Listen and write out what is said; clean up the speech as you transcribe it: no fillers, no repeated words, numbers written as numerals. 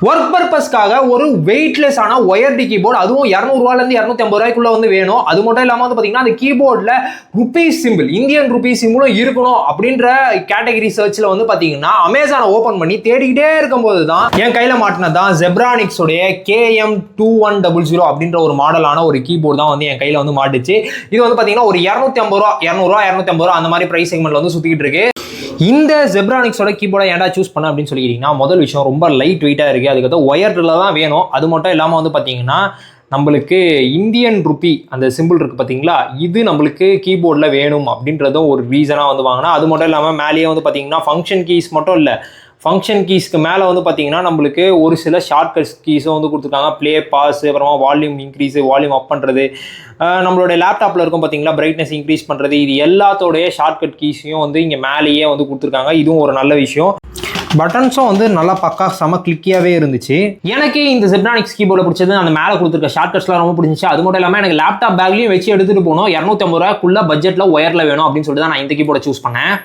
Work பர்பஸ்க்காக ஒரு weightless ஆன ஒயர்டி கீபோர்டு, அதுவும் 200 ரூபாயிலிருந்து 250 ரூபாய்க்குள்ள வந்து வேணும். அது மட்டும் இல்லாம வந்து பாத்தீங்கன்னா அந்த கீபோர்ட்ல ருபீஸ் சிம்பிள், இந்தியன் ருபீஸ் சிம்பிளும் இருக்கணும் அப்படின்ற கேட்டகரி சர்ச்ல வந்து பாத்தீங்கன்னா அமேசானை ஓபன் பண்ணி தேடிக்கிட்டே இருக்கும்போது தான் என் கையில மாட்டினதான் ஜெப்ரானிக்ஸ் உடைய KM2100 அப்படின்ற ஒரு மாடலான ஒரு கீபோர்டு தான் வந்து என் கையில வந்து மாட்டுச்சு. இது வந்து பாத்தீங்கன்னா ஒரு 250 ரூபா, 200 ரூபா, 250 ரூபா அந்த மாதிரி பிரைஸ் செக்மெண்ட்ல வந்து சுத்திக்கிட்டு இருக்கு. இந்த ஜெப்ரானிக்ஸோட கீபோர்டை ஏன்டா சூஸ் பண்ண அப்படின்னு சொல்லிக்கிட்டீங்கன்னா, முதல் விஷயம் ரொம்ப லைட் வெயிட்டாக இருக்குது. அதுக்கப்புறம் ஒயர்ல தான் வேணும். அது மட்டும் இல்லாமல் வந்து பார்த்தீங்கன்னா நம்மளுக்கு இந்தியன் ருப்பி அந்த சிம்பிள் இருக்குது பார்த்தீங்களா, இது நம்மளுக்கு கீபோர்டில் வேணும் அப்படின்றதும் ஒரு ரீசனாக வந்து வாங்கினா. அது மட்டும் இல்லாமல் மேலேயே வந்து பார்த்தீங்கன்னா ஃபங்க்ஷன் கீஸ் மட்டும் இல்லை, ஃபங்க்ஷன் கீஸ்க்கு மேலே வந்து பார்த்தீங்கன்னா நம்மளுக்கு ஒரு சில ஷார்ட்கட் கீஸும் வந்து கொடுத்துருக்காங்க. ப்ளே, பாஸ், அப்புறமா வால்யூம் இன்க்ரீஸு, வால்யூம் அப் பண்ணுறது, நம்மளுடைய லேப்டாப்பில் இருக்கும் பார்த்தீங்களா பிரைட்னஸ் இன்க்ரீஸ் பண்ணுறது, இது எல்லாத்தோடைய ஷார்ட்கட் கீஸையும் வந்து இங்கே மேலேயே வந்து கொடுத்துருக்காங்க. இதுவும் ஒரு நல்ல விஷயம். பட்டன்ஸும் வந்து நல்லா பக்கா செம கிளிக்கியாகவே இருந்துச்சு. எனக்கு இந்த ஜெப்ரானிக்ஸ் கீபோர்டில் பிடிச்சது அந்த மேலே கொடுத்துருக்க ஷார்ட்கட்ஸ்லாம் ரொம்ப பிடிச்சிச்சு. அது மட்டும் இல்லாமல் எனக்கு லேப்டாப் பேக்லையும் வச்சு எடுத்துகிட்டு போகணும். 250 ரூபாய்க்குள்ள பட்ஜெட்டில் ஒயரில் வேணும் அப்படின்னு சொல்லிட்டு தான் நான் இந்த கீபோர்டை சூஸ் பண்ணேன்.